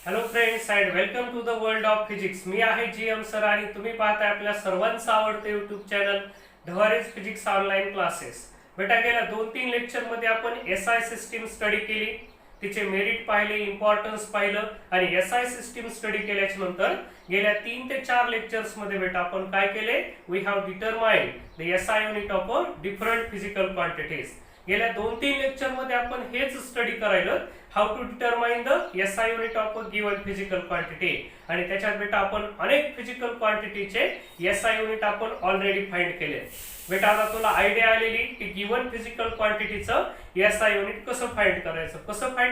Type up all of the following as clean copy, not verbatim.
Hello friends and welcome to the world of physics. मी आहे GM sir आणि तुम्ही पाहताय आपल्या सर्वांचं आवडतं YouTube channel Dhaware's physics online classes. बेटा गेल्या 2-3 लेक्चर मध्ये आपण SI सिस्टीम स्टडी केली, तिचे मेरिट पाहिले, इम्पॉर्टन्स पाहिलं आणि SI सिस्टीम स्टडी केल्याच्या नंतर गेल्या 3 ते 4 लेक्चर्स मध्ये बेटा आपण काय केले, we have determined the SI unit of different physical quantities. गेल्या 2-3 लेक्चर मध्ये आपण हेच स्टडी करायला how to determine the SI unit of a given physical quantity आणि त्याच्यात बेटा आपण अनेक फिजिकल क्वांटिटीचे SI युनिट आपण ऑलरेडी फाइंड केले. बेटा आता तुला आयडिया आलेली की गिवन फिजिकल क्वांटिटीचं SI युनिट कसं फाइंड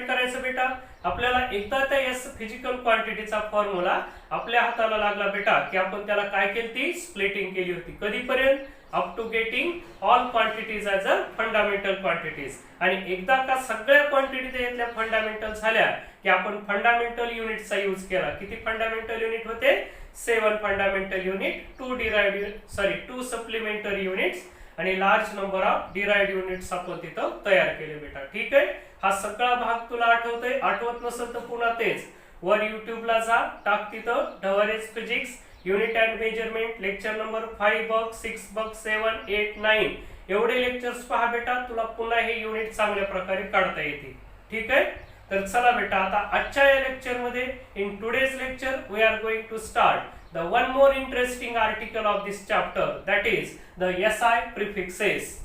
करायचं बेटा. आपल्याला एकदा त्या फिजिकल क्वांटिटीचा फॉर्म्युला आपल्या हाताला लागला बेटा की आपण त्याला काय केली, स्प्लिटिंग केली होती. कधीपर्यंत, up to getting all quantities as a fundamental quantities. आणि एकदा का सगळ्या क्वांटिटी त्यातल्या फंडामेंटल झाल्या की आपण फंडामेंटल युनिटचा यूज केला. किती फंडामेंटल युनिट होते? 7 फंडामेंटल युनिट, 2 सप्लिमेंटरी युनिट्स आणि large number of derived units आपण तिथं तयार केले बेटा. ठीक आहे, हा सगळा भाग तुला आठवतोय? आठवत नसेल तर पुन्हा तेच वर युट्यूबला जा, टाक तिथं Dhaware's physics unit and measurement lecture number 5 बघ, 6 बघ, 7, 8, 9 एवढे लेक्चर्स पहा बेटा, तुला पुन्हा हे युनिट चांगल्या प्रकारे काढता येते. ठीक आहे, तर चला बेटा आता आजच्या या लेक्चर मध्ये, in today's lecture we are going to start the one more interesting article of this chapter, that is the SI prefixes.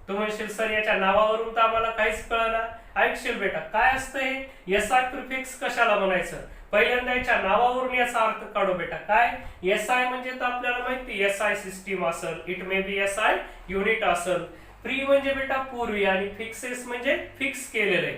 तू म्हणशील सर याच्या नावावरून तर आम्हाला काहीच कळलं. ऐकशील बेटा काय असतं हे SI प्रिफिक्स कशाला म्हणायचं. पहिल्यांदा याच्या नावावरून याचा अर्थ काढू बेटा. काय SI म्हणजे तर आपल्याला माहिती SI सिस्टीम असेल, it may be SI unit असेल. प्री म्हणजे बेटा पूर्वी आणि फिक्सेस म्हणजे फिक्स केलेले.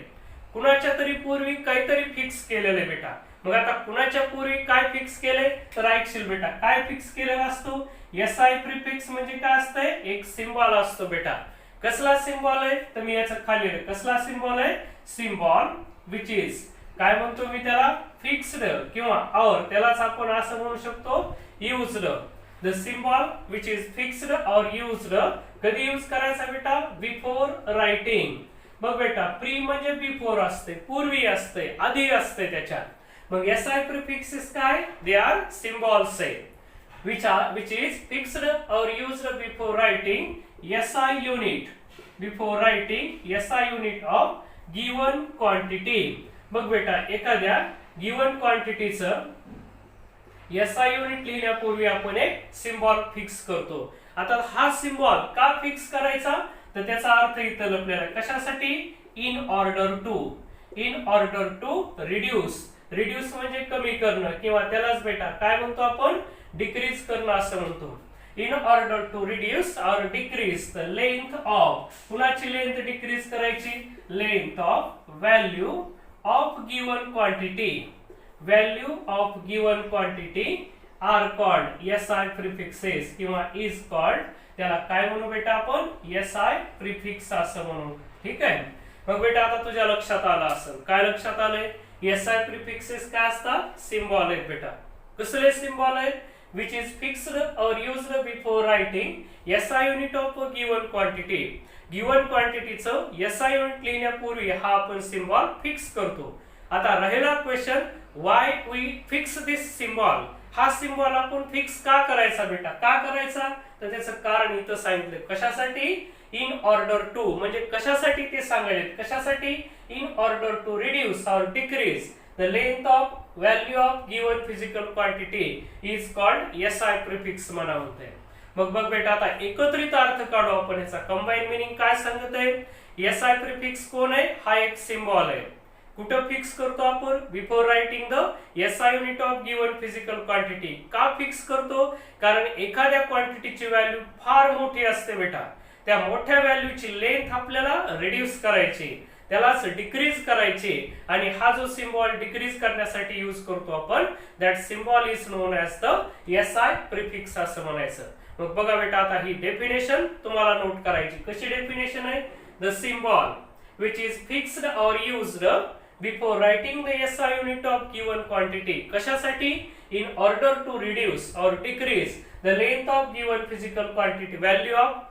कुणाच्या तरी पूर्वी काहीतरी फिक्स केलेले बेटा. मग आता कुणाच्या पूर्वी काय फिक्स केले तर ऐकशील बेटा काय फिक्स केलेला असतो. SI प्रिफिक्स म्हणजे काय असतंय, एक सिम्बॉल असतो बेटा. कसला सिम्बॉल आहे तर मी याचं खाली कसला सिम्बॉल आहे, सिम्बॉल विच इज काय म्हणतो मी त्याला, फिक्स्ड किंवा और त्यालाच आपण असं म्हणू शकतो used. The symbol which is fixed or used. कधी यूज करायचा बेटा, बिफोर रायटिंग. बघ बेटा प्री म्हणजे बिफोर असते, पूर्वी असते, आधी असते त्याच्या. मग SI प्रिफिक्सेस काय, दे आर सिम्बॉल्स आहे which is fixed or used before writing SI unit, before writing SI unit of given quantity. बघ बेटा एखाद्या गिवन क्वांटिटीचं SI युनिट लिहिण्यापूर्वी आपण एक सिम्बॉल फिक्स करतो. आता हा सिम्बॉल का फिक्स करायचा तर त्याचा अर्थ इथं लपलेला आहे. कशासाठी, in order to reduce. Reduce म्हणजे कमी करणं किंवा त्यालाच बेटा काय म्हणतो आपण, डिक्रीज करणं असं म्हणतो. इन ऑर्डर टू रिड्यूस और डिक्रीज द लेंथ ऑफ, कुणाची लेंथ डिक्रीज करायची, length of value of given quantity. Value of given quantity are called SI prefixes किंवा इज कॉल्ड, त्याला काय म्हणू बेटा आपण, SI प्रिफिक्स असं म्हणू. ठीक आहे, मग बेटा आता तुझ्या लक्षात आलं असेल. काय लक्षात आलंय, SI प्रिफिक्सेस काय असतात, सिम्बॉल आहेत बेटा. कसले सिम्बॉल आहेत, which is fixed or used before writing SI unit of a given quantity. Given क्वांटिटीचं SI युनिट लिहिण्यापूर्वी हा आपण सिम्बॉल फिक्स करतो. आता राहिला question, why we fix this symbol. हा सिम्बॉल आपण फिक्स का करायचा बेटा, का करायचा तर त्याचं कारण इथं सांगितलं. कशासाठी, इन ऑर्डर टू म्हणजे कशासाठी ते सांगायले, कशासाठी, इन ऑर्डर टू रिड्यूस और decrease the length of value of given physical quantity is called SI prefix म्हणा होते. मग बघ बेटा आता एकत्रित अर्थ काढू आपण याचा. कंबाईन मिनिंग काय सांगत आहे, SI प्रिफिक्स कोण आहे, हा एक सिम्बॉल आहे. कुठं फिक्स करतो आपण, before writing the SI unit of given physical quantity. का फिक्स करतो, कारण एखाद्या क्वांटिटीची व्हॅल्यू फार मोठी असते बेटा. त्या मोठ्या व्हॅल्यूची लेंथ आपल्याला रिड्यूस करायची, त्यालाच डिक्रीज करायची आणि हा जो सिम्बॉल डिक्रीज करण्यासाठी यूज करतो आपण, that symbol is non as the SI prefix असं म्हणायचं. मग बघा बेटा आता ही डेफिनेशन तुम्हाला नोट करायची. कशी डेफिनेशन आहे, the symbol which is fixed or used before writing the SI unit of given quantity. कशासाठी, इन ऑर्डर टू रिड्यूस और decrease the length of given physical quantity, value of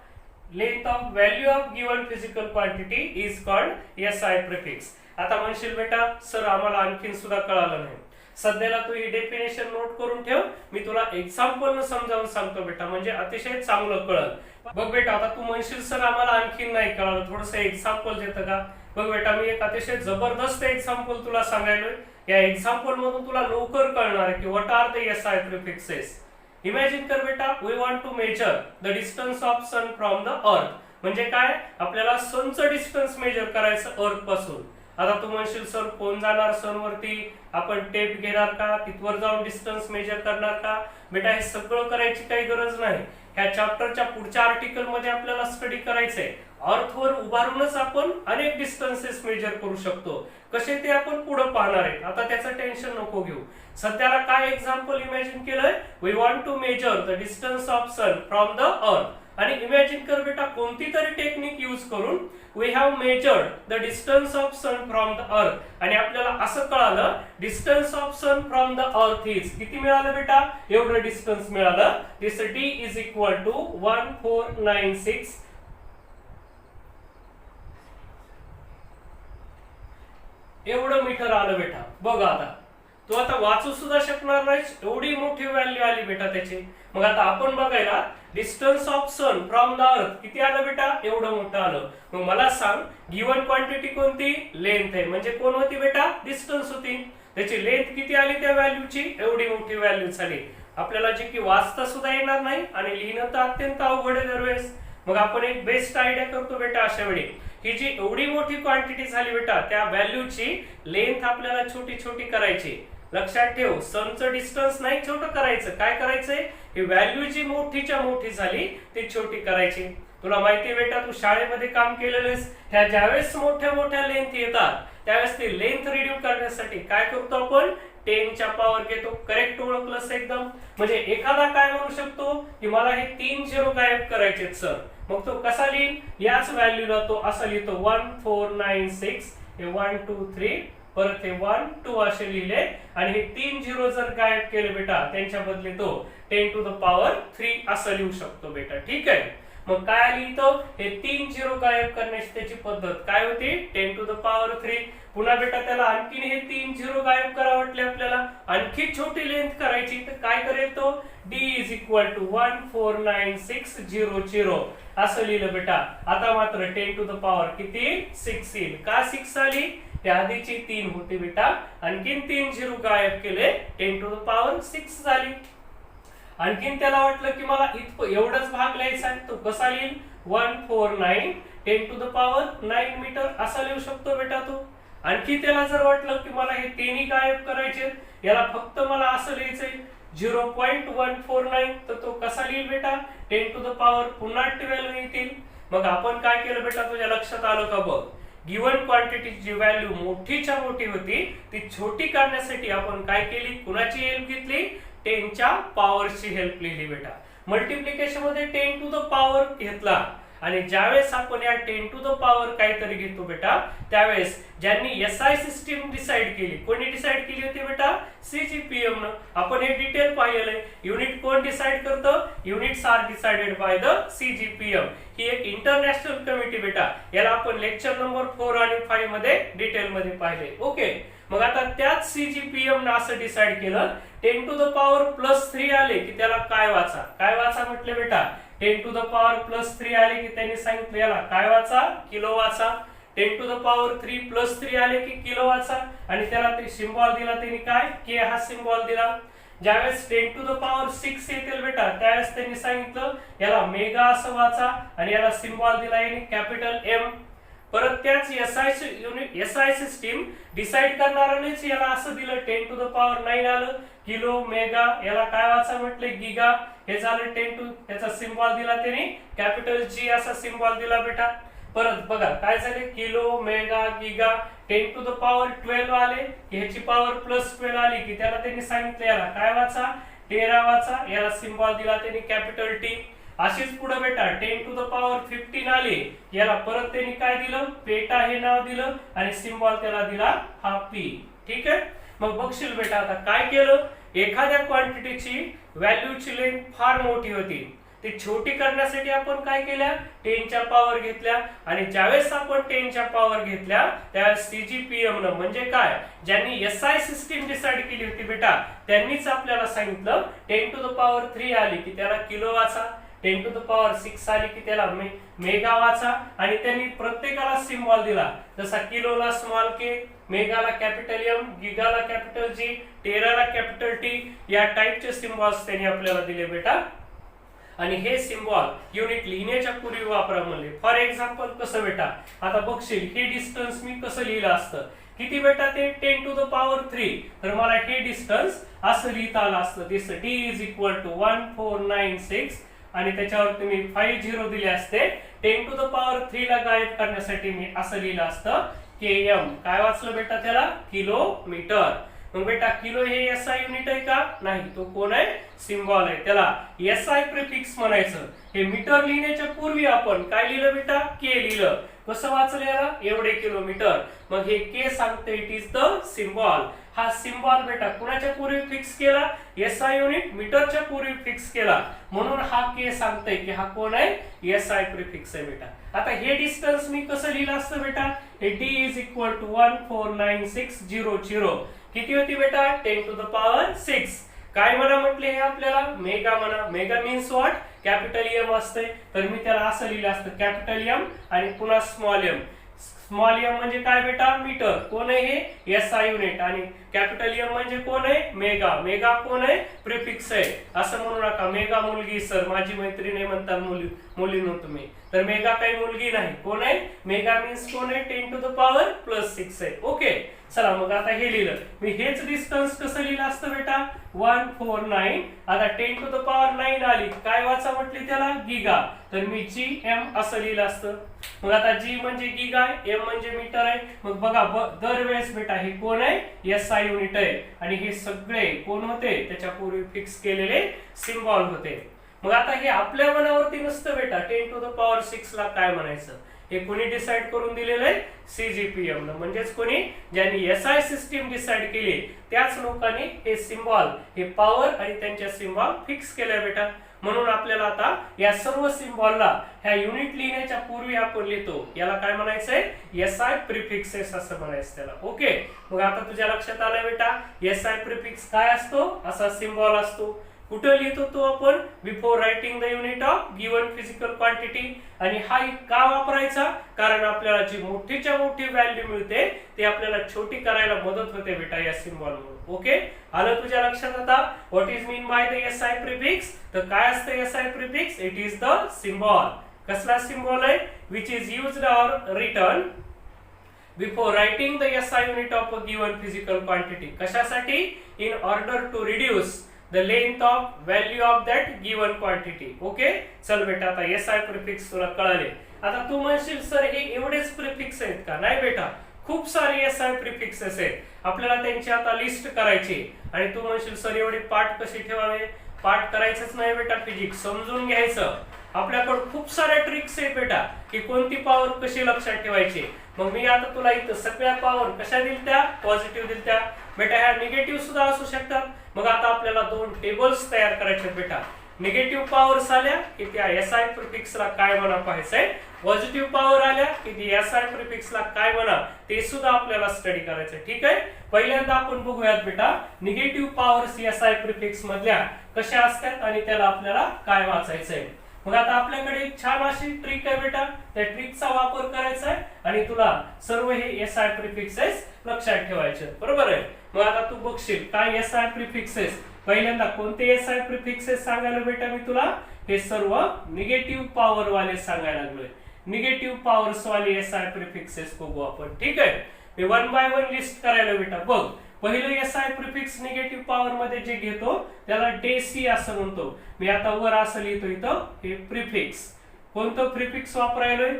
length of value of given physical quantity is called SI prefix. आता म्हणशील बेटा sir आम्हाला आणखीन सुद्धा कळालं नाही. सध्याला तू ही डेफिनेशन नोट करून ठेव, मी तुला एक्झाम्पल न समजावून सांगतो बेटा, म्हणजे अतिशय चांगलं कळलं. बघ बेटा, आता तू म्हणशील सर आम्हाला आणखीन नाही कळलं, थोडंसं एक्झाम्पल देतं का? बघ बेटा, मी एक अतिशय जबरदस्त एक्झाम्पल तुला सांगायलोय. या एक्झाम्पल मधून तुला लवकर कळणार आहे की what are the SI prefixes. Imagine कर बेटा, we want to measure the distance of sun from the earth. म्हणजे काय, आपल्याला सनचं डिस्टन्स मेजर करायचं अर्थ पासून. आता तू म्हणशील सर कोण जाणार सनवरती, आपण टेप घेणार का, तिथवर जाऊन डिस्टन्स मेजर करणार का? बेटा, हे सगळं करायची काही गरज नाही. ह्या चॅप्टरच्या पुढच्या आर्टिकल मध्ये आपल्याला स्टडी करायचंय. अर्थवर उभारूनच आपण अनेक डिस्टन्सेस मेजर करू शकतो. कसे ते आपण पुढे पाहणार आहे. आता त्याचं टेन्शन नको घेऊ. सध्याला काय एक्झाम्पल इमॅजिन केलंय, we want to measure the distance of sun from the earth. आणि इमॅजिन कर बेटा, कोणती तरी टेक्निक यूज करून we have measured the distance of sun from the earth. आणि आपल्याला असं कळालं distance of sun from the earth is किती मिळालं बेटा, एवढं डिस्टन्स मिळालं. This D is equal to 1496 एवढं मीटर आलं बेटा. बघ, आता तू आता वाचू सुद्धा शकणार नाही, एवढी मोठी व्हॅल्यू आली बेटा त्याची. मग आता आपण बघायला distance of sun from the earth किती आलं बेटा, एवढं मोठं आलं. मग मला सांग, गिवन क्वांटिटी कोणती, लेंथ आहे. म्हणजे कोण होती बेटा, डिस्टन्स होती. त्याची लेंथ किती आली त्या व्हॅल्यूची, एवढी मोठी व्हॅल्यू झाली. आपल्याला जे की वाचता सुद्धा येणार नाही आणि लिहिणं तर अत्यंत अवघड आहे दरवेळेस. मग आपण एक बेस्ट आयडिया करतो बेटा अशा वेळी, ही जी एवढी मोठी क्वांटिटी झाली बेटा, त्या व्हॅल्यूची लेंथ आपल्याला छोटी छोटी करायची. लक्षात ठेव, सनचं डिस्टन्स नाही छोटं करायचं, काय करायचंय, ही व्हॅल्यू जी मोठीच्या मोठी झाली ती छोटी करायची. तुला माहिती बेटा, तू शाळेमध्ये काम केलेलेस, ह्या ज्यावेळेस मोठ्या मोठ्या लेंथ येतात त्यावेळेस ती लेंथ रिड्यू करण्यासाठी काय करतो आपण, 10 च्या पॉवर घेतो. करेक्ट ओळखलंस एकदम. म्हणजे एखादा काय म्हणू शकतो की मला हे 3 झिरो गायब करायचे सर, मग तो कसा लिहिल, याच व्हॅल्यूला तो असा लिहितो 1496, हे 1 2 3, परत हे 1 2 असे लिहिले. आणि हे 3 झिरो जर गायब केले बेटा, त्यांच्या बदले तो 10 टू द पॉवर 3 असं लिहू शकतो बेटा. ठीक आहे. मग काय आली इथं, हे 3 झिरो गायब करण्याची त्याची पद्धत काय होती, 10 टू द पॉवर 3. पुन्हा बेटा त्याला आणखीन हे 3 झिरो गायब करा वाटले आपल्याला, आणखी छोटी लेंथ करायची, तर काय करेल तो, d इज इक्वल टू 149600 असं लिहिलं बेटा. आता मात्र 10 टू द पॉवर किती, 6 येईल. का 6 आली, त्या आधीची 3 होती बेटा, आणखीन 3 झिरो गायब केले, 10 टू द पॉवर 6 झाली. आणखीन त्याला वाटलं की मला एवढंच भाग लिहायचा आहे, तो कसा लिहिल, 149 10 टू द पॉवर 9 मीटर असा लिहू शकतो बेटा तो. आणखी त्याला जर वाटलं की मला हे तिन्ही गायब करायचे, याला फक्त मला असं लिहायचंय 0.149, तर तो कसा लिहिल बेटा, 10 टू द पॉवर पुन्हा 12 येतील. मग आपण काय केलं बेटा, तुझ्या लक्षात आलं का बघ, गिवन क्वांटिटीची व्हॅल्यू मोठीच्या मोठी होती, ती छोटी करण्यासाठी आपण काय केली, कुणाची हेल्प घेतली, 10 च्या पॉवरची हेल्प लिहिली बेटा. मल्टिप्लिकेशन मध्ये 10 टू द पॉवर घेतला, आणि ज्यावेळेस आपण या 10 टू द पॉवर काहीतरी घेतो बेटा, त्यावेळेस ज्यांनी एसआय सिस्टीम डिसाइड केली, कोणी डिसाइड केली होती बेटा, सीजीपीएम न. आपण हे डिटेल पाहिलेलं आहे. युनिट कोण डिसाइड करतं, units are decided by the CGPM. ही एक इंटरनॅशनल कमिटी बेटा, याला आपण लेक्चर नंबर 4 आणि 5 मध्ये डिटेल मध्ये पाहिले. ओके. मग आता त्याच सीजीपीएम न असं डिसाइड केलं, 10 टू द पॉवर +3 आले की त्याला काय वाचा, काय वाचा म्हटले बेटा, 10 टू द पॉवर +3 आले की त्यांनी सांगितलं याला काय वाचा, किलो वाचा. 10 टू द पॉवर 3 +3 आले की किलो वाचा, आणि त्याला ते सिम्बॉल दिला त्यांनी काय, के हा सिम्बॉल दिला. ज्यावेळेस 10 टू द पॉवर 6 येतील बेटा, त्यावेळेस त्यांनी सांगितलं याला मेगा असं वाचा, आणि याला सिम्बॉल दिला यांनी कॅपिटल एम. परत त्याच एसआय सिस्टीम डिसाइड करणाऱ्यानेच याला असं दिलं, 10 टू द पॉवर 9 आलं, किलो मेगा, याला काय वाचा म्हटले, गिगा. हे झालं 10 टू, याचा सिम्बॉल दिला त्यांनी कॅपिटल जी असा सिम्बॉल दिला बेटा. परत बघा काय झाले, kilo mega giga. 10 to the power 12 आले, ह्याची पॉवर +12 आली की त्याला त्यांनी सांगितलं याला काय वाचा, टेरा वाचा, याला सिम्बॉल दिला त्यांनी कॅपिटल टी. अशीच पुढे बेटा 10 टू द पॉवर 15 आले, याला परत त्यांनी काय दिलं, पेटा हे नाव दिलं, आणि सिम्बॉल त्याला दिला हा पी. ठीक आहे. मग बघशील बेटा आता काय केलं, एखाद्या क्वांटिटीची व्हॅल्यूची लेंथ फार मोठी होती, ती छोटी करण्यासाठी आपण काय केल्या, 10 च्या पॉवर घेतल्या आणि ज्यावेळेस आपण 10 च्या पॉवर घेतल्या त्यावेळेस CGPM न म्हणजे काय, ज्यांनी SI सिस्टीम डिसाइड केली होती बेटा त्यांनीच आपल्याला सांगितलं 10 टू द पॉवर 3 आली की त्याला किलो वाचा, 10 टू द पॉवर 6 आली की त्याला मेगा वाचा आणि त्यांनी प्रत्येकाला सिम्बॉल दिला, जसा किलोला स्मॉल के, मेगाला कॅपिटल M, गिगाला कॅपिटल G, टेराला कॅपिटल T, या टाइपचे सिम्बॉल्स त्यांनी आपल्याला दिले बेटा. आणि हे सिम्बॉल युनिट लिहिण्याच्या पूर्वी वापरा म्हणले. फॉर एक्झाम्पल कसं बेटा, आता बघशील हे डिस्टन्स मी कसं लिहिलं असतं, किती बेटा ते 10 टू द पॉवर 3, तर मला हे डिस्टन्स असं लिहिता आलं असतं, दिस D इज इक्वल टू 1496 आणि त्याच्यावर तुम्ही 5 झिरो दिले असते. 10 टू द पॉवर 3 ला गायब करण्यासाठी मी असं लिहिलं असतं km, काय वाचलं बेटा त्याला, किलोमीटर. मग बेटा किलो हे SI युनिट आहे का, नाही, तो कोण आहे, सिम्बॉल आहे, त्याला SI प्रिफिक्स म्हणायचं. हे मीटर लिहिण्याच्या पूर्वी आपण काय लिहिलं बेटा, k लिहिलं. कसं वाचलं याला, एवढे किलोमीटर. मग हे k सांगते इट इज द सिम्बॉल. हा सिम्बॉल बेटा कुणाच्या पूर्वी फिक्स केला, SI युनिट मीटरच्या पूर्वी फिक्स केला, म्हणून हा k सांगतोय की हा कोण आहे, SI प्रिफिक्स आहे बेटा. आता हे डिस्टन्स मी कसं लिहिलं असतं बेटा, हे D इज इक्वल टू 149600, किती होती बेटा, 10 टू द पॉवर 6. काय म्हणा म्हटले हे आपल्याला, मेगा म्हणा. Mega means what, capital M असते, तर मी त्याला असं लिहिलं असतं कॅपिटल M आणि पुन्हा स्मॉल m. स्मॉल m म्हणजे काय बेटा, मीटर. कोण आहे हे, SI युनिट. आणि कॅपिटल M म्हणजे कोण आहे, मेगा. मेगा कोण आहे, प्रिफिक्स आहे. असं म्हणू नका मेगा मुलगी सर, माझी मैत्रीण आहे म्हणतात मुलींनो तुम्ही, तर मेगा काही मुलगी नाही. कोण आहे, मेगा मीन्स कोण आहे, 10 टू द पॉवर +6 आहे. ओके, चला मग आता हे लिहिलं मी. हेच डिस्टन्स कसं लिहिलं असतं बेटा, 149. आता 10 टू द पॉवर 9 आली, काय वाचा म्हटली त्याला, गिगा, तर मी GM असं लिहिलं असतं. मग आता G म्हणजे गिगा आहे, M म्हणजे मीटर आहे. मग बघा दरवेळेस बेटा हे कोण आहे, SI युनिट आहे आणि हे सगळे कोण होते, त्याच्या पूर्वी फिक्स केलेले सिम्बॉल होते. मग आता हे आपल्या मनावरती नसतं बेटा, 10 टू द पॉवर 6 ला काय म्हणायचं, हे कोणी डिसाइड करून दिलेलं आहे, CGPM न. म्हणजेच कोणी, ज्यांनी SI सिस्टीम डिसाइड केली त्याच लोकांनी हे सिम्बॉल, हे पॉवर आणि त्यांच्या सिम्बॉल फिक्स केल्या बेटा. म्हणून आपल्याला आता या सर्व सिम्बॉलला ह्या युनिट लिहिण्याच्या पूर्वी आपण लिहितो, याला काय म्हणायचंय, SI प्रिफिक्सेस असं म्हणायचं त्याला. ओके, मग आता तुझ्या लक्षात आलं बेटा SI प्रिफिक्स काय असतो, असा सिम्बॉल असतो. कुठे लिहितो तो आपण, before writing the unit of given physical quantity. आणि हा का वापरायचा, कारण आपल्याला जी मोठीच्या मोठी व्हॅल्यू मिळते ते आपल्याला छोटी करायला मदत होते बेटा या सिम्बॉल मुळे. ओके, आलं तुझ्या लक्षात आता what is mean by the SI prefix. तर काय असतं SI prefix, it is the symbol. कसला सिम्बॉल आहे, which is used or written before writing the SI unit of a given physical quantity. कशासाठी, in order to reduce the length of value of that given quantity. Okay, चल बेटा आता SI prefix तुला कळाले. आता तू म्हणशील sir हे एवढेच प्रिफिक्स आहेत का, नाही बेटा, खूप सारे SI प्रिफिक्सेस आहेत, आपल्याला त्यांची आता लिस्ट करायची. आणि तू म्हणशील सर एवढे पाठ कसे ठेवावे, पाठ करायचंच नाही बेटा, फिजिक्स समजून घ्यायचं. आपल्याकडे खूप साऱ्या ट्रिक्स आहेत बेटा की कोणती पॉवर कशी लक्षात ठेवायची. मग मी आता तुला इथं सगळ्या पॉवर कशा दिलत्या, पॉझिटिव्ह दिलत्या बेटा, ह्या निगेटिव्ह सुद्धा असू शकतात. मग आता आपल्याला दोन टेबल्स तयार करायचे बेटा. निगेटिव्ह पॉवर्स आल्या की त्या SI प्रिफिक्सला काय म्हणा पाहायचंय, पॉझिटिव्ह पॉवर आल्या की ती SI प्रिफिक्सला काय म्हणा ते सुद्धा आपल्याला स्टडी करायचं. ठीक आहे, पहिल्यांदा आपण बघूयात बेटा निगेटिव्ह पॉवर्स SI प्रिफिक्स मधल्या कशा असतात आणि त्याला आपल्याला काय वाचायचंय. मग आता आपल्याकडे एक छान अशी ट्रिक आहे बेटा, त्या ट्रिकचा वापर करायचा आहे आणि तुला सर्व हे SI प्रिफिक्सेस लक्षात ठेवायचे, बरोबर आहे. मग आता तू बघशील काय SI प्रिफिक्सेस, पहिल्यांदा कोणते SI प्रिफिक्सेस सांगायला बेटा मी तुला, हे सर्व निगेटिव्ह पॉवर वाले सांगायला लागलोय. निगेटिव्ह पॉवर्स वाले SI प्रिफिक्सेस बघू आपण. ठीक आहे, मी 1 बाय 1 लिस्ट करायला बेटा. बघ, पहिलं SI प्रिफिक्स निगेटिव्ह पॉवर मध्ये जे घेतो त्याला डेसी असं म्हणतो. मी आता वर असं लिहितो इथं, हे प्रिफिक्स. कोणतं प्रिफिक्स वापरायलोय,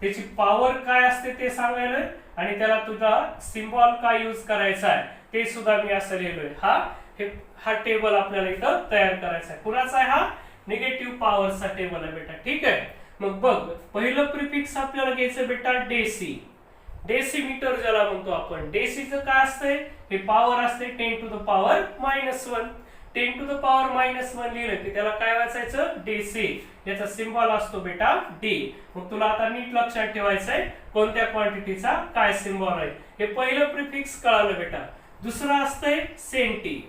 त्याची पॉवर काय असते ते सांगायलोय आणि त्याला तुझा सिम्बॉल काय यूज करायचा आहे ते सुद्धा मी असं लिहिलोय. हा टेबल आपल्याला इथं तयार करायचा आहे. कुणाचा आहे हा, निगेटिव्ह पॉवरचा टेबल आहे बेटा. ठीक आहे, मग बघ पहिलं प्रिफिक्स आपल्याला घ्यायचं बेटा डेसी. डेसिमीटर ज्याला म्हणतो आपण. डेसीचं काय असतंय, हे पॉवर असते 10 to the power -1. 10 to the power -1 लिहिलं की त्याला काय वाचायचं DC. याचा सिम्बॉल असतो बेटा D. मग तुला आता नीट लक्षात ठेवायचंय कोणत्या क्वांटिटीचा काय सिम्बॉल आहे. हे पहिलं प्रिफिक्स कळालं बेटा. दुसरं असतंय सेंटी.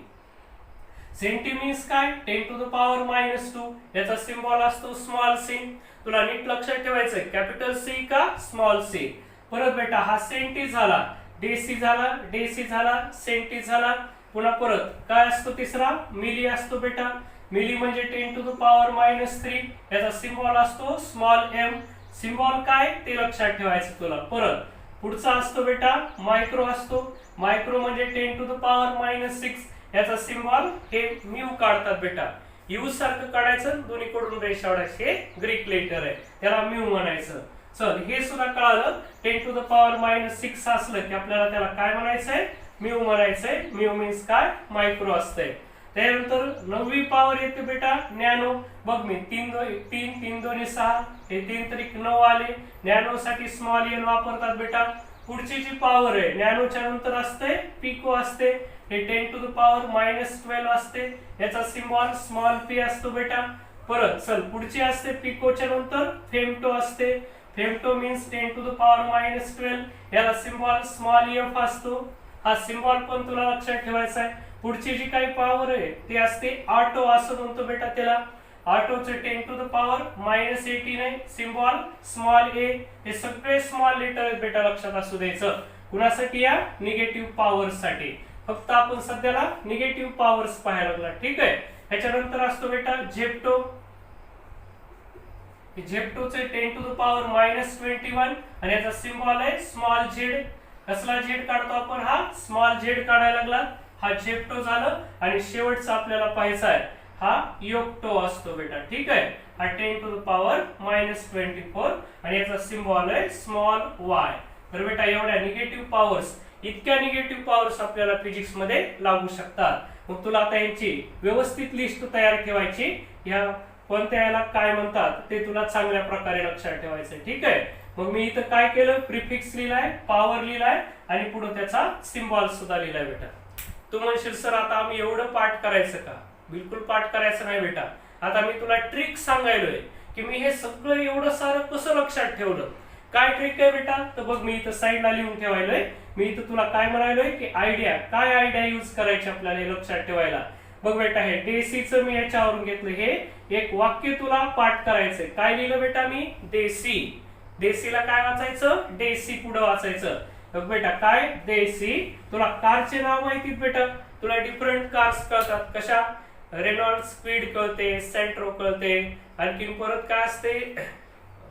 सेंटी मीन्स काय 10 टू द पॉवर -2. याचा सिम्बॉल असतो स्मॉल c. तुला नीट लक्षात ठेवायचंय कॅपिटल C का स्मॉल c. परत बेटा हा सेंटी झाला, DC झाला, DC झाला, सेंटी झाला. पुन्हा परत काय असतो तिसरा मिली असतो बेटा. मिली म्हणजे 10 टू द पॉवर -3. याचा सिम्बॉल असतो स्मॉल m. सिम्बॉल काय ते लक्षात ठेवायचं तुला. परत पुढचा असतो बेटा मायक्रो असतो. मायक्रो म्हणजे 10 टू द पॉवर -6. याचा सिम्बॉल हे म्यू काढतात बेटा. यू सारखं काढायचं, दोन्हीकडून रेषा ओढायची. हे ग्रीक लेटर आहे, त्याला म्यू म्हणायचं. चल हे सुद्धा कळालं. 10 टू द पॉवर -6 असलं की आपल्याला त्याला काय म्हणायचंय म्यू म्हणायचंय. म्यू मीन्स काय मायक्रो असतंय. त्यानंतर 9वी पॉवर येते बेटा नॅनो. बघ मी 3 3 2 6 हे 3 त्रिक 9 आले. नॅनो साठी स्मॉल n वापरतात बेटा. पुढची जी पॉवर आहे नॅनोच्या नंतर असते पिको असते. हे 10 टू द पॉवर -12 असते. याचा सिम्बॉल स्मॉल p असतो बेटा. परत चल पुढची असते पिकोच्या नंतर फेमटो असते. Femto means 10 to the power -12. याला सिम्बॉल स्मॉल f असतो. हा सिम्बॉल पण तुला लक्षात ठेवायचा आहे. पुढची जी काही पॉवर आहे ती असते ऑटो असं म्हणतो बेटा त्याला. ऑटोचे 10 टू द पॉवर -18 आहे. Symbol small a. हे सगळे स्मॉल लेटर आहेत बेटा, लक्षात असू द्यायचं. कुणासाठी या निगेटिव्ह पॉवर्स साठी. फक्त आपण सध्याला निगेटिव्ह पॉवर्स पाहायला लागला. ठीक आहे. ह्याच्यानंतर असतो बेटा झेप्टो. झेप्टोचे 10 टू द पॉवर -21 आणि याचा सिम्बॉल आहे स्मॉल z. कसला z काढतो आपण, हा स्मॉल z काढायला लागला. हा झेप्टो झालं. आणि शेवटचा आपल्याला पाहायचा आहे हा योक्टो असतो बेटा. ठीक आहे. हा 10 टू द पॉवर -24 आणि याचा सिम्बॉल आहे स्मॉल y. तर बेटा एवढ्या निगेटिव्ह पॉवर्स, इतक्या निगेटिव्ह पॉवर्स आपल्याला फिजिक्स मध्ये लागू शकतात. मग तुला आता यांची व्यवस्थित लिस्ट तयार ठेवायची. या कोणत्या याला काय म्हणतात ते तुला चांगल्या प्रकारे लक्षात ठेवायचं. ठीक आहे. मग मी इथं काय केलं, प्रिफिक्स लिहिलाय, पॉवर लिहिलाय आणि पुढे त्याचा सिम्बॉल सुद्धा लिहिलाय बेटा. तू म्हणशील सर आता आम्ही एवढं पाठ करायचं का? बिलकुल पाठ करायचं नाही बेटा. आता मी तुला ट्रिक सांगायलोय की मी हे सगळं एवढं सारं कसं लक्षात ठेवलं. काय ट्रिक आहे बेटा, तर बघ मी इथं साईडला लिहून ठेवायलोय. मी इथं तुला काय म्हणायलोय की आयडिया, काय आयडिया यूज करायची आपल्याला हे लक्षात ठेवायला. बघ बेटा हे डेसीचं मी याच्यावरून घेतलं. हे एक वाक्य तुला पाठ करायचंय. काय लिहिलं बेटा मी, देसी. देसीला काय वाचायचं, डेसी पुढे वाचायचं. बघ बेटा काय देसी. तुला कारचे नाव माहितीत बेटा. तुला डिफरंट कार्स कळतात. कशा, रेनॉल्ड स्पीड कळते, सेंट्रो कळते, आणखीन परत काय असते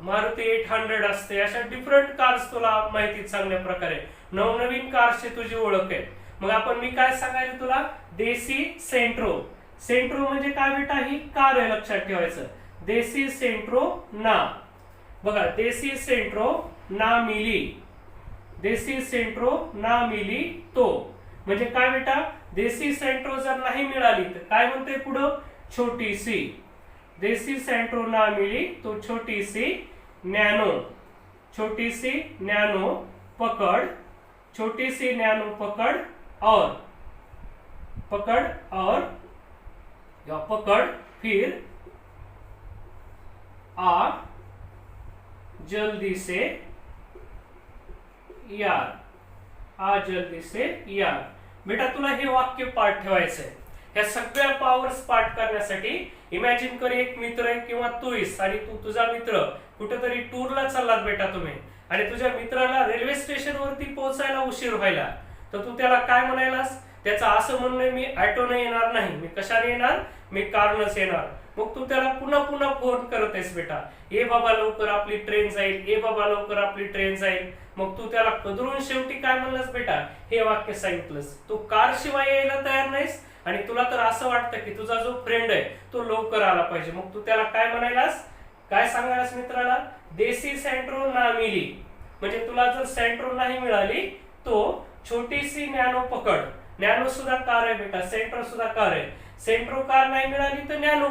मारुती 800 असते. अशा डिफरंट कार्स तुला माहिती चांगल्या प्रकारे. नवनवीन कार्सची तुझी ओळख आहे. मग आपण मी काय सांगायचं तुला, देसी सेंट्रो. सेंट्रो म्हणजे काय बेटा, ही कार आहे लक्षात ठेवायचं. देसी सेंट्रो ना. बघा देसी सेंट्रो ना मिली. देसी सेंट्रो ना मिली तो. म्हणजे काय बेटा, देसी सेंट्रो जर नाही मिळाली तर काय म्हणते पुढं, छोटी सी. देसी सेंट्रो ना मिली तो छोटी सी नैनो. छोटी सी नैनो पकड़. छोटी सी नैनो पकड़ और या पकड़ फिर आ जल्दी से यार. आ जल्दी से यार. बेटा तुला हे वाक्य पाठ ठेवायचंय. या सगळ्या पॉवर्स पाठ करण्यासाठी इमॅजिन कर एक मित्र आहे किंवा तूच आणि तुझा मित्र कुठेतरी टूरला चाललात बेटा तुम्ही, आणि तुझ्या मित्राला रेल्वे स्टेशन वरती पोहोचायला उशीर व्हायला. तर तू त्याला काय म्हणायलास, त्याचं असं म्हणणं मी ऑटोने येणार नाही, मी कशाने येणार, मी कारनच येणार. मग तू त्याला पुन्हा पुन्हा फोन करत आहेस बेटा, ए बाबा लवकर आपली ट्रेन जाईल, ए बाबा लवकर आपली ट्रेन जाईल. मग तू त्याला कदरून शेवटी काय म्हणलास बेटा, हे वाक्य सांगितलंस. तू कार शिवाय यायला तयार नाहीस आणि तुला तर असं वाटतं की तुझा जो फ्रेंड आहे तो लवकर आला पाहिजे. मग तू त्याला काय म्हणायलास, काय सांगायलास मित्राला, देसी सेंट्रो ना मिली. म्हणजे तुला जर सेंट्रो नाही मिळाली तो छोटीसी नॅनो पकड. नॅनो सुद्धा कार आहे बेटा, सेंट्रो सुद्धा कार आहे. सेंट्रो कार नाही मिळाली तर नॅनो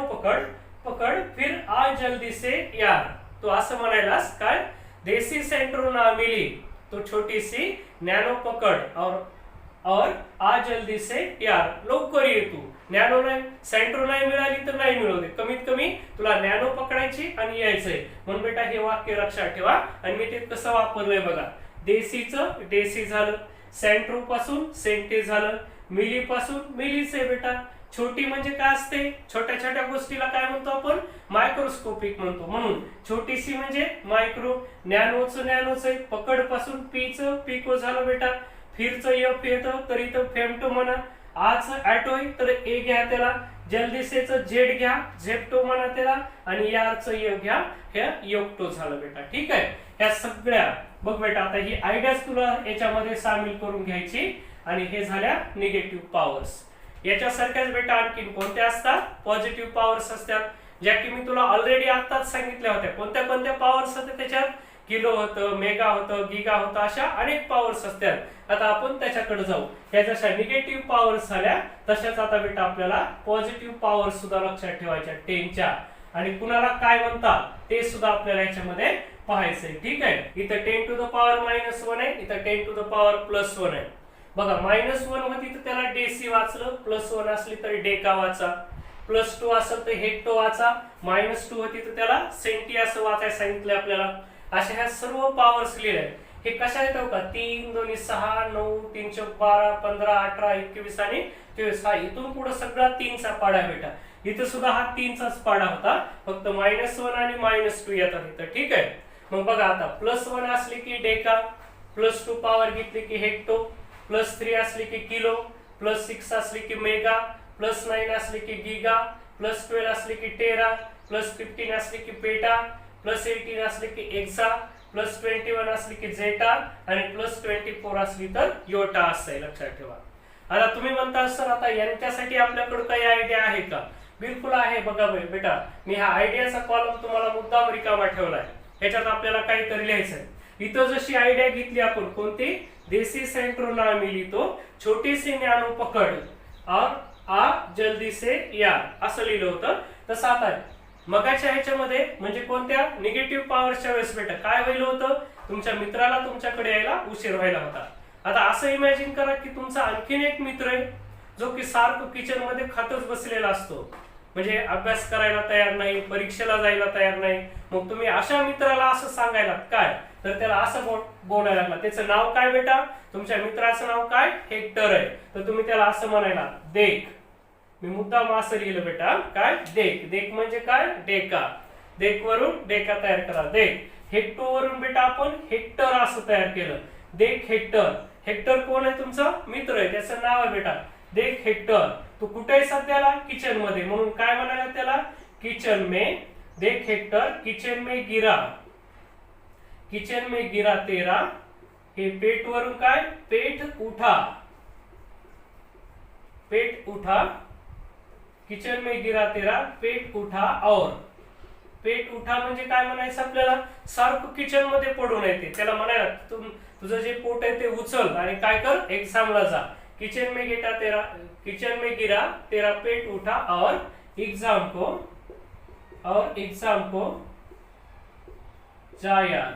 पकड फिर आ जल्दी से यार. तो असं म्हणायलास काय, देसी सेंट्रो ना मिली तो छोटी सी नैनो पकड़ और आ जल्दी से यार, लवकर ये तू. नॅनो नाही, सेंट्रो नाही मिळाली तर नाही मिळवते, कमीत कमी तुला नॅनो पकडायची आणि यायचंय. म्हणून बेटा हे वाक्य लक्षात ठेवा. आणि मी ते कसं वापरलंय बघा. देसीचं डेसी झालं, सेंट्रो पासून सेंटे झालं, मिली पासून मिलीच आहे बेटा. छोटी म्हणजे काय असते, छोट्या छोट्या गोष्टीला काय म्हणतो आपण, मायक्रोस्कोपिक म्हणतो. म्हणून छोटीशी म्हणजे मायक्रो, नॅनोचं नॅनोच आहे, पकड पासून पीचं पिको झालं बेटा. फिरचं एफ येतं तर इथं फेमटो म्हणा. आचं ॲटो आहे तर ए घ्या त्याला, जलदिसेचं जेड घ्या, झेप्टो म्हणा त्याला, आणि यारचं य घ्या, हे योक्टो झालं बेटा. ठीक आहे. ह्या सगळ्या बघ बेटा, आता ही आयडियाज तुला याच्यामध्ये सामील करून घ्यायची. आणि हे झाल्या निगेटिव्ह पॉवर्स. याच्यासारख्याच बेटा आणखीन कोणत्या असतात, पॉझिटिव्ह पॉवर्स असतात, ज्या की मी तुला ऑलरेडी आताच सांगितल्या होत्या. कोणत्या कोणत्या पॉवर्स होत्या त्याच्यात, किलो होतं, मेगा होतं, गिगा होतं, अशा अनेक पॉवर्स असतात. आता आपण त्याच्याकडे जाऊ. ह्या जशा निगेटिव्ह पॉवर्स झाल्या तशाच आता बेटा आपल्याला पॉझिटिव्ह पॉवर्स सुद्धा लक्षात ठेवायच्या 10च्या. आणि कुणाला काय म्हणतात ते सुद्धा आपल्याला याच्यामध्ये पाहायचंय. ठीक आहे. इथं 10 टू द पॉवर -1 आहे, इथं 10 टू द पॉवर +1 आहे. बघा -1 होती तर त्याला डेसी वाचलं, +1 असली तरी डेका वाचा, +2 असेल तर हेक्टो वाचा, -2 होती तर त्याला सेंटी असं वाचायला सांगितलं आपल्याला. अशा ह्या सर्व पॉवर्स लिहिल्या. हे कशा येतो का, 3, 2, 6, 9, 3, 12, 15, 18, 21 आणि 23. हा इथून पुढे सगळा 3चा पाडा बेटा. इथं सुद्धा हा 3चाच पाडा होता, फक्त -1 आणि -2 येतात इथं. ठीक आहे. मग बघा आता +1 असली की डेका, +2 पॉवर घेतली की हेक्टो, +3 असली की किलो, +6 असली की मेगा, +9 असली की गिगा, +12 असली की टेरा, +15 असली की पेटा, +18 असली की एक्सा, +21 असली की झेटा, आणि +24 असली तर योटा असं लक्षात ठेवा. आता तुम्ही म्हणता सर आता यांच्यासाठी आपल्याकडे काही आयडिया आहे का? बिलकुल आहे. बघा बेटा, मी हा आयडियाचा कॉलम तुम्हाला मुद्दाम रिकामा ठेवलाय. ह्याच्यात आपल्याला काहीतरी लिहायचंय. इथं जशी आयडिया घेतली आपण, कोणती, देसी सेंट्रो ना मिली तो छोटी से नॅनो पकड और आ जल्दी से यार, असं लिहिलं होतं. तसं आता मगाच्या ह्याच्यामध्ये म्हणजे कोणत्या निगेटिव्ह पॉवरच्या वेळेस बेटा काय व्हायला होतं, तुमच्या मित्राला तुमच्याकडे यायला उशीर व्हायला होता. आता असं इमॅजिन करा की तुमचा आणखीन एक मित्र आहे जो की सारखं किचन मध्ये खातच बसलेला असतो, म्हणजे अभ्यास करायला तयार नाही, परीक्षेला जायला तयार नाही. मग तुम्ही अशा मित्राला असं सांगायला काय, तर त्याला असं बोलायला लागला. त्याचं नाव काय बेटा, तुमच्या मित्राचं नाव काय, हेक्टर आहे. तर तुम्ही त्याला असं म्हणायला, देख. मी मुद्दाम असं लिहिलं बेटा, काय, देख. देख म्हणजे काय, डेका. देख वरून डेका तयार करा. देख. हेक्टो वरून बेटा आपण हेक्टर असं तयार केलं. देख हेक्टर. हेक्टर कोण आहे, तुमचा मित्र आहे, त्याचं नाव आहे बेटा, देख हेक्टर. तो कुठे आहे सध्याला, किचन मध्ये, म्हणून काय म्हणाला त्याला, किचन में. देख हेक्टर किचन में गिरा, किचन में गिरा तेरा. हे पेट वरून काय, पेट उठा, पेट उठा. किचन में गिरा तेरा पेट उठा. और पेट उठा म्हणजे काय म्हणायचं आपल्याला, सारखं किचन मध्ये पडून येते, त्याला म्हणायला तुझं जे पोट आहे ते उचल आणि काय कर, एक्झामला जा. किचन में गिरा तेरा, किचन में गिरा तेरा पेट उठा और एग्जाम को जा यार.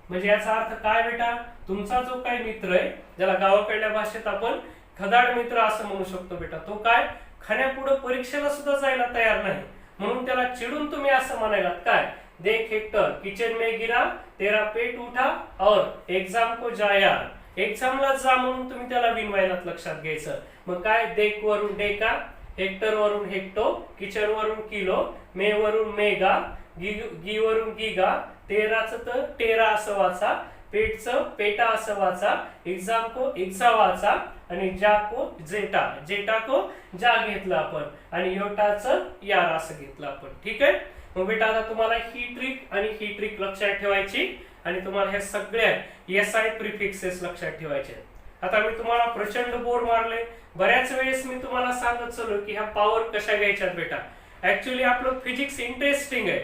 म्हणजे याचा अर्थ काय बेटा, तुमचा जो काही मित्र आहे, ज्याला गावाकडल्या भाषेत आपण खदाड मित्र असं म्हणू शकतो बेटा, तो काय खाण्यापुढे परीक्षेला सुद्धा जायला तयार नाही. म्हणून त्याला चिडून तुम्ही असं म्हणायला, काय, देख हेक्टर किचन में गिरा तेरा पेट उठा और एग्जाम को जा यार. एक्झामला जा म्हणून तुम्ही त्याला विनवायला लक्षात घ्यायचं. मग काय, देख वरून डेका, हेक्टर वरून हेक्टो, किचन वरून किलो, मे वरून मेगा, गी वरून गिगा, तेराचं तर टेरा असं वाचा, पेटचं पेटा असं वाचा, एक्झाम को एक्झा वाचा, आणि जा को जेटा, जेटा को जा घेतलं आपण, आणि योटाचं यार असं घेतलं आपण. ठीक आहे. मग बेटा आता तुम्हाला ही ट्रिक आणि ही ट्रिक लक्षात ठेवायची, आणि तुम्हाला ह्या सगळ्या एसआय प्रिफिक्सेस लक्षात ठेवायचे. आता मी तुम्हाला प्रचंड बोर मारले. बऱ्याच वेळेस मी तुम्हाला सांगत चलो की ह्या पॉवर कशा घ्यायच्यात बेटा. ऍक्च्युली आपलं फिजिक्स इंटरेस्टिंग आहे.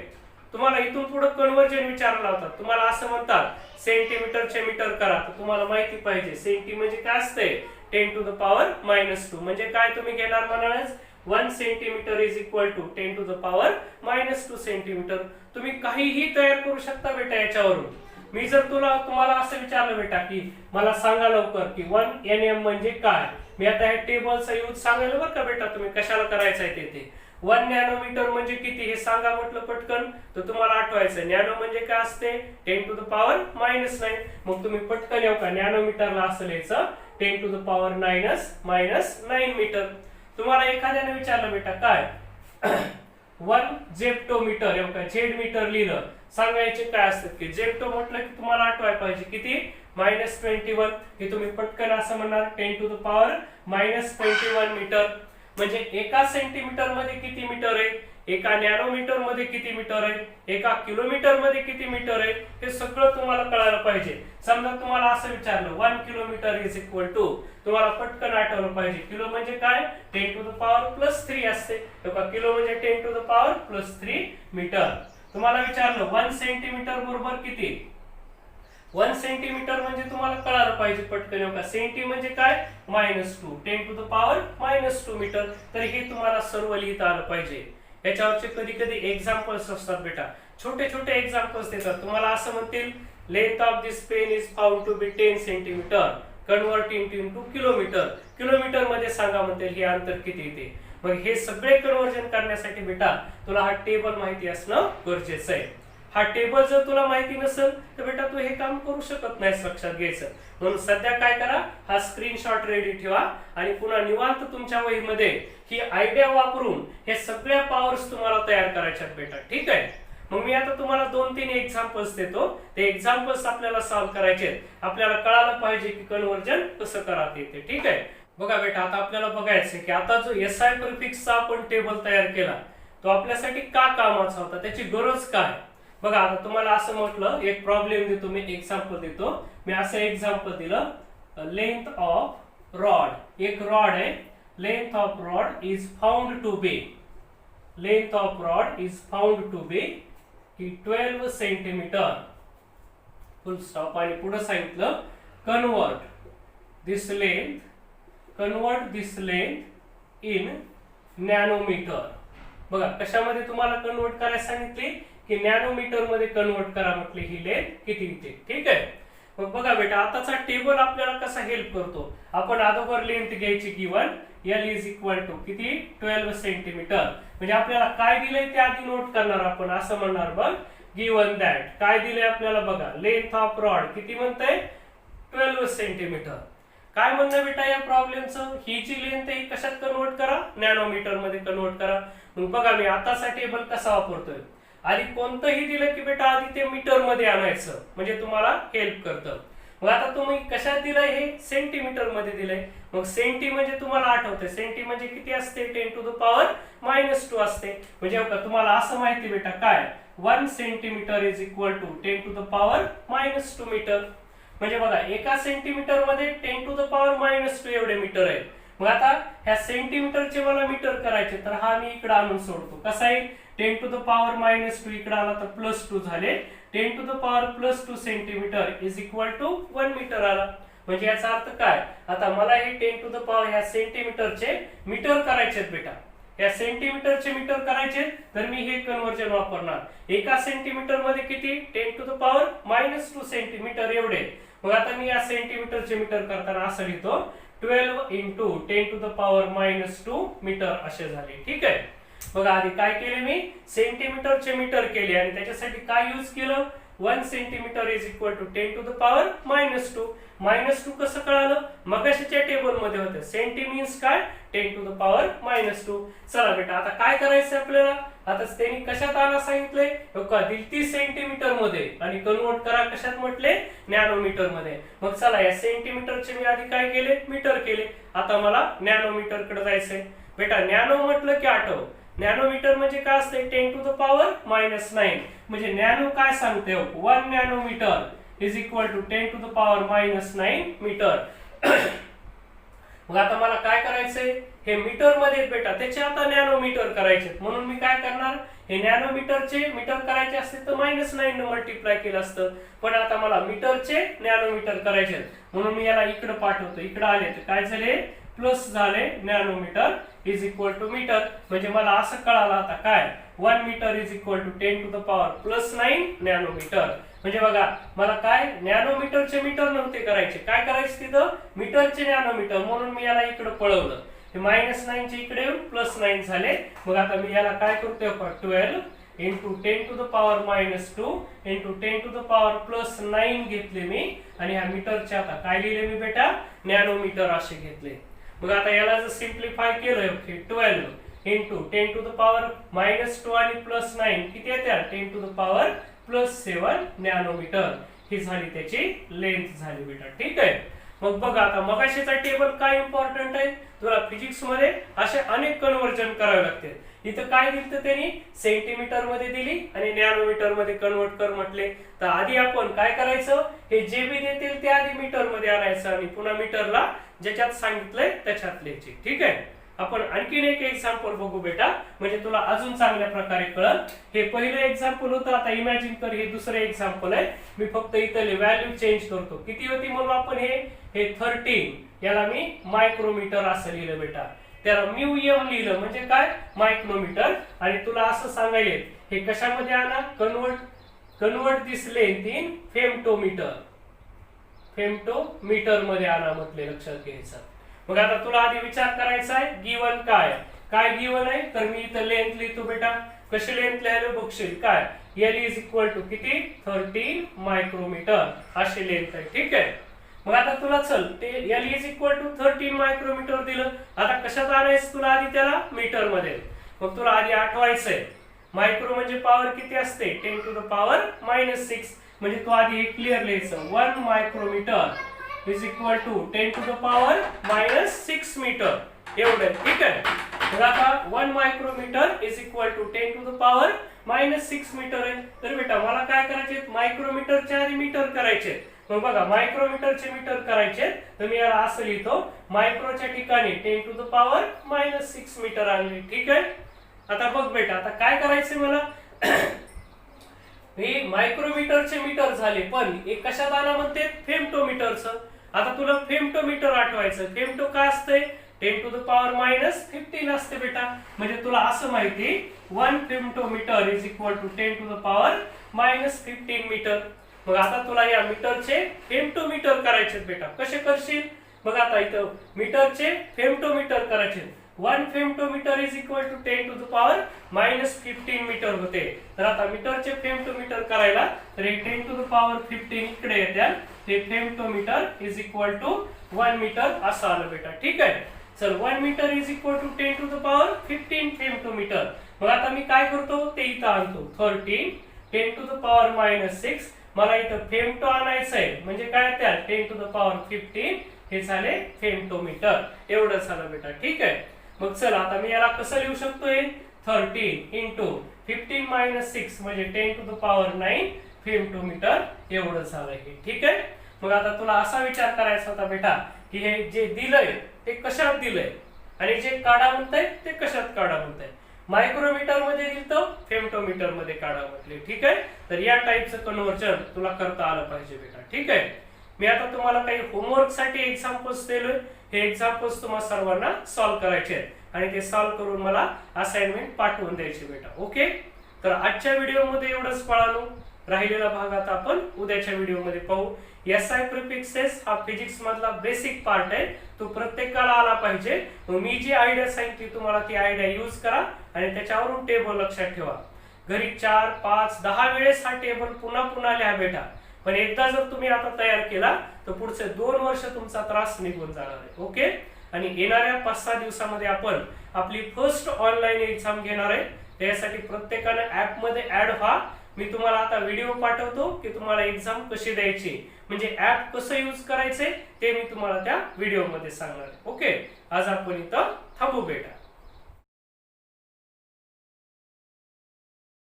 तुम्हाला इथून पुढे कन्वर्जन विचारला होता, तुम्हाला असं म्हणतात सेंटीमीटरचे मीटर करा, तर तुम्हाला माहिती पाहिजे सेंटी म्हणजे काय असते, 10 टू द पॉवर -2. म्हणजे काय तुम्ही घेणार म्हणालच, 1 centimetre is equal to 10 to the power -2 centimetre. तुम्ही काहीही तयार करू शकता बेटा याच्यावरून. मी जर तुम्हाला असं विचारलं बेटा की मला सांगा लवकर की 1 nm म्हणजे काय, मी आता हे टेबलचा यूज सांगायला बरं का बेटा, तुम्ही कशाला करायचं आहे ते 1 नॅनोमीटर म्हणजे किती हे सांगा म्हटलं पटकन, तर तुम्हाला आठवायचं नॅनो म्हणजे काय असते 10 टू द पॉवर -9. मग तुम्ही पटकन येऊ का नॅनोमीटरला असं लिहायचं 10 टू द पॉवर -9 मीटर. तुम्हाला एखाद्याने विचारलं बेटा काय 1 जेप्टोमीटर, येऊ का झेड मीटर लिहिलं, सांगायचे काय असतं की जेप्टो म्हटलं की तुम्हाला आठवाय पाहिजे किती -21. हे तुम्ही पटकन असं म्हणणार 10 टू द पॉवर -21 मीटर. म्हणजे एका सेंटीमीटर मध्ये किती मीटर आहे, एका नॅनोमीटर मध्ये किती मीटर आहे, एका किलोमीटर मध्ये किती मीटर आहे, हे सगळं तुम्हाला कळायला पाहिजे. समजा तुम्हाला असं विचारलं 1 किलोमीटर इज इक्वल टू, तुम्हाला पटकन आठवलं पाहिजे किलो म्हणजे काय 10 टू द पॉवर +3 असते, किलो म्हणजे 10 टू द पॉवर +3 मीटर. तुम्हाला विचारलं 1 सेंटीमीटर बरोबर किती, 1 सेंटीमीटर म्हणजे तुम्हाला कळायला पाहिजे पटकन, का सेंटी म्हणजे काय -2, 10 टू द पॉवर -2 मीटर. तर हे तुम्हाला सर्व लिहिता आलं पाहिजे. याच्यावरचे कधी कधी एक्झाम्पल्स असतात बेटा, छोटे छोटे एक्झाम्पल्स देतात. तुम्हाला असं म्हणतील length of this pen is found to be 10 centimetre, convert into kilometre, kilometre मध्ये सांगा म्हणतील हे अंतर किती येते. मग हे सगळे कन्वर्जन करण्यासाठी बेटा तुला हा टेबल माहिती असणं गरजेचं आहे. हा टेबल जर तुला माहिती नसेल तर बेटा तू हे काम करू शकत नाहीस, लक्षात घ्यायचं. म्हणून सध्या काय करा, हा स्क्रीनशॉट रेडी ठेवा आणि पुन्हा निवांत तुमच्या वहीमध्ये ही आयडिया वापरून हे सगळ्या पॉवर्स तुम्हाला तयार करायच्यात बेटा, ठीक आहे. मग मी आता तुम्हाला 2-3 एक्झाम्पल्स देतो, ते एक्झाम्पल्स आपल्याला सॉल्व्ह करायचे. आपल्याला कळायला पाहिजे की कन्वर्जन कसं करता येते, ठीक आहे. बघा बेटा आता आपल्याला बघायचं की आता जो SI प्रिफिक्सचा आपण टेबल तयार केला तो आपल्यासाठी का कामाचा होता, त्याची गरज काय. बघा आता तुम्हाला असं म्हटलं एक प्रॉब्लेम देतो, मी एक्झाम्पल देतो. मी असं एक्झाम्पल दिलं लेंथ ऑफ रॉड, एक रॉड आहे, length of rod is found to be, length of rod is found to be 12 centimetre, full stop. आणि पुढे सांगितलं convert this length in nanometre. बघा कशामध्ये तुम्हाला कन्वर्ट करायला सांगितले की नॅनोमीटर मध्ये कन्वर्ट करा म्हटले ही लेंथ किती येते, ठीक आहे. मग बघा बेटा आताचा टेबल आपल्याला कसा हेल्प करतो. आपण अगोदर लेंथ घ्यायची given L is equal to किती 12 सेंटीमीटर. म्हणजे आपल्याला काय दिलंय ते आधी नोट करणार आपण, असं म्हणणार बघ गिवन दॅट काय दिलंय आपल्याला. बघा लेंथ ऑफ रॉड किती म्हणतंय 12 सेंटीमीटर. काय म्हणणं बेटा या प्रॉब्लेमचं, ही जी लेंथ आहे कशात कन्वर्ट करा, नॅनोमीटर मध्ये कन्वर्ट करा. मग बघा मी आताचा टेबल कसा वापरतोय, आधी कोणतंही दिलं की बेटा आधी ते मीटर मध्ये आणायचं म्हणजे तुम्हाला हेल्प करतं. मग आता तुम्ही कशात दिलंय, हे सेंटीमीटर मध्ये दिलंय. मग सेंटी म्हणजे तुम्हाला आठवतंय सेंटी म्हणजे किती असते 10 टू द पॉवर -2 असते. म्हणजे तुम्हाला असं माहिती बेटा काय 1 centimetre is equal to 10 to the power -2 metre. म्हणजे बघा एका सेंटीमीटर मध्ये 10 टू द पॉवर -2 एवढे मीटर आहे. मग आता ह्या सेंटीमीटरचे मला मीटर करायचे तर हा मी इकडे आणून सोडतो. कसा आहे 10 टू द पॉवर -2 इकडे आला तर +2 झाले, 10 to the power +2 centimetre is equal to 1 metre आला. म्हणजे याचा अर्थ काय, आता मला हे 10 टू द पॉवर ह्या सेंटीमीटरचे मीटर करायचे बेटा, या सेंटीमीटरचे मीटर करायचे तर मी हे कन्वर्जन वापरणार. एका सेंटीमीटर मध्ये किती 10 टू द पॉवर -2 सेंटीमीटर एवढे. मग आता मी या सेंटीमीटरचे मीटर करताना असं लिहितो 12 into 10 to the power -2 metre असे झाले, ठीक आहे. बघा आधी काय केले मी सेंटीमीटरचे मीटर केले आणि त्याच्यासाठी काय यूज केलं 1 centimetre is equal to 10 to the power -2. -2 कसं कळालं, मगाशीच्या टेबल मध्ये होतं सेंटी मीन्स काय 10 टू द पॉवर -2. चला बेटा आता काय करायचं आपल्याला, आता त्यांनी कशात आणा सांगितलंय का 30 सेंटीमीटर मध्ये आणि कन्वर्ट करा कशात म्हटले नॅनोमीटर मध्ये. मग चला या सेंटीमीटरचे मी आधी काय केले मीटर केले, आता मला नॅनोमीटर कडे जायचंय. बेटा नॅनो म्हटलं की आठव नॅनोमीटर म्हणजे काय असते 10 टू द पॉवर -9. म्हणजे नॅनो काय सांगते 1 nanometre is equal to 10 to the power -9 metre. मग आता मला काय करायचंय हे मीटर मध्ये बेटा त्याचे आता नॅनोमीटर करायचे. म्हणून मी काय करणार हे नॅनोमीटरचे मीटर करायचे असते तर -9 ने मल्टिप्लाय केलं असतं, पण आता मला मीटरचे नॅनोमीटर करायचे म्हणून मी याला इकडे पाठवतो. इकडे आले तर काय झाले प्लस झाले nanometre is equal to metre. म्हणजे मला असं कळालं आता काय 1 metre is equal to 10 to the power +9 nanometre. म्हणजे बघा मला काय नॅनोमीटरचे मीटर नव्हते करायचे, काय करायचे तिथं मीटरचे नॅनोमीटर, म्हणून मी याला इकडे पळवलं. हे -9 चे इकडे येऊन +9 झाले. मग आता मी याला काय करतोय 12 into 10 to the power -2 into 10 to the power +9 घेतले मी, आणि ह्या मीटरचे आता काय लिहिले मी बेटा नॅनोमीटर असे घेतले. मग आता याला जर सिम्प्लिफाय केलं 12 इंटू 10 टू द पॉवर -2 आणि +9 किती येतात 10 टू द पॉवर +7 नॅनोमीटर. ही झाली त्याची लेंथ झाली बेटा. ठीक आहे. मग बघा आता मगाशीचा टेबल काय इम्पॉर्टंट आहे, तुला फिजिक्स मध्ये असे अनेक कन्वर्जन करावे लागते. इथं काय दिलं त्यांनी सेंटीमीटर मध्ये दिली आणि नॅनोमीटर मध्ये कन्वर्ट कर म्हटले. तर आधी आपण काय करायचं, हे जे बी देतील ते आधी मीटर मध्ये आणायचं आणि पुन्हा मीटरला ज्याच्यात सांगितलंय त्याच्यात लिहायचे. ठीक आहे. आपण आणखीन एक एक्झाम्पल बघू बेटा, म्हणजे तुला अजून चांगल्या प्रकारे कळल. हे पहिलं एक्झाम्पल होतं, आता इमॅजिन कर हे दुसरं एक्झाम्पल आहे. मी फक्त इथले व्हॅल्यू चेंज करतो. किती होती म्हणून आपण हे 13, याला मी मायक्रोमीटर असं लिहिलं बेटा. त्याला म्यूएम लिहिलं म्हणजे काय मायक्रोमीटर. आणि तुला असं सांगायले हे कशामध्ये आणा, कन्वर्ट दिस लेंथ इन फेम्टोमीटर, फेम्टोमीटर मध्ये आणा म्हटले, लक्षात घ्यायचं. मग आता तुला आधी विचार करायचा आहे गिवन काय गिवन आहे. तर मी इथं लेंथ लिहितो बेटा. कशी लेंथ लिहायला बघशील काय, L इज इक्वल टू किती 13 मायक्रोमीटर अशी लेंथ आहे. ठीक आहे. मग आता तुला चल ते L is equal to 13 micrometre दिलं. आता कशात आणायचं तुला आधी त्याला मीटर मध्ये. मग तुला आधी आठवायचंय मायक्रो म्हणजे पॉवर किती असते 10 टू द पॉवर -6. म्हणजे तू आधी हे क्लिअर लिहायचं 1 micrometre is equal to 10 to the power -6 metre एवढं. ठीक आहे. मग आता 1 micrometre is equal to 10 to the power -6 metre आहे. तर बेटा मला काय करायचे, मायक्रोमीटरच्या आधी मीटर करायचे. मग बघा मायक्रोमीटरचे मीटर करायचे, तर मी याला असं लिहितो मायक्रोच्या ठिकाणी 10 टू द पॉवर -6 मीटर आणले. ठीक आहे. आता बघ बेटा आता काय करायचंय मला हे मायक्रोमीटरचे मीटर झाले, पण एक कशात आला म्हणते फेम्टोमीटरचं. आता तुला फेम्टोमीटर आठवायचं. फेम्टो काय असते 10 टू द पॉवर -15 असते बेटा. म्हणजे तुला असं माहिती 1 femtometre is equal to 10 to the power -15 metre. मग आता तुला या मीटरचे फेम्टोमीटर करायचे बेटा. कसे करशील बघ, आता इथं मीटरचे फेम्टोमीटर करायचे. 1 femtometre is equal to 10 to the power -15 metre होते. तर आता मीटरचे फेम्टोमीटर करायला तर 10 टू द पॉवर 15 इकडे येतात. ते femtometre is equal to 1 metre असं आलं बेटा. ठीक आहे. चल 1 metre is equal to 10 to the power 15 femtometre. मग आता मी काय करतो ते इथं आणतो 13 10 टू द पॉवर -6. मला इथं फेम्टो आणायचं आहे म्हणजे काय त्या 10 टू द पॉवर 15 हे झाले फेम्टोमीटर. एवढं झालं बेटा. ठीक आहे. मग चल आता मी याला कसं लिहू शकतोय 13 इंटू 15 -6 म्हणजे 10 टू द पॉवर 9 फेम्टोमीटर एवढं झालं हे. ठीक आहे. मग आता तुला असा विचार करायचा होता बेटा की हे जे दिलंय ते कशात दिलंय आणि जे काढा म्हणताय ते कशात काढा म्हणताय. मायक्रोमीटर मध्ये दिलं फेम्टोमीटर मध्ये काढा म्हटले. ठीक आहे. तर या टाईपचं कन्व्हर्जन तुला करता आलं पाहिजे बेटा. ठीक आहे. मी आता तुम्हाला काही होमवर्क साठी एक्झाम्पल्स दिलोय. हे एक्झाम्पल्स तुम्हाला सर्वांना सॉल्व्ह करायचे आहेत आणि ते सॉल्व्ह करून मला असाइनमेंट पाठवून द्यायचे बेटा. ओके. तर आजच्या व्हिडिओमध्ये एवढंच पाळालो. राहिलेला भाग आता आपण उद्याच्या व्हिडिओमध्ये पाहू. SI प्रिफिक्सेस हा फिजिक्स मधला बेसिक पार्ट आहे. तो प्रत्येकाला आला पाहिजे. मी जी आयडिया सांगितली तुम्हाला ती आयडिया यूज करा आणि त्याच्यावरून टेबल लक्षात ठेवा. घरी 4, 5, 10 वेळेस हा टेबल पुन्हा लिहा बेटा. पण एकदा जर तुम्ही आता तयार केला तर पुढचे 2 वर्ष तुमचा त्रास निघून जाणार आहे. ओके. आणि येणाऱ्या 5-6 दिवसामध्ये आपण आपली फर्स्ट ऑनलाईन एक्झाम घेणार आहे. त्यासाठी प्रत्येकाने ऍप मध्ये ऍड व्हा. मी तुम्हाला आता व्हिडिओ पाठवतो की तुम्हाला एक्झाम कशी द्यायची, म्हणजे ऍप कसं यूज करायचे ते मी तुम्हाला त्या व्हिडिओ मध्ये सांगणार आहे. ओके. आज आपण इथं थांबू बेटा.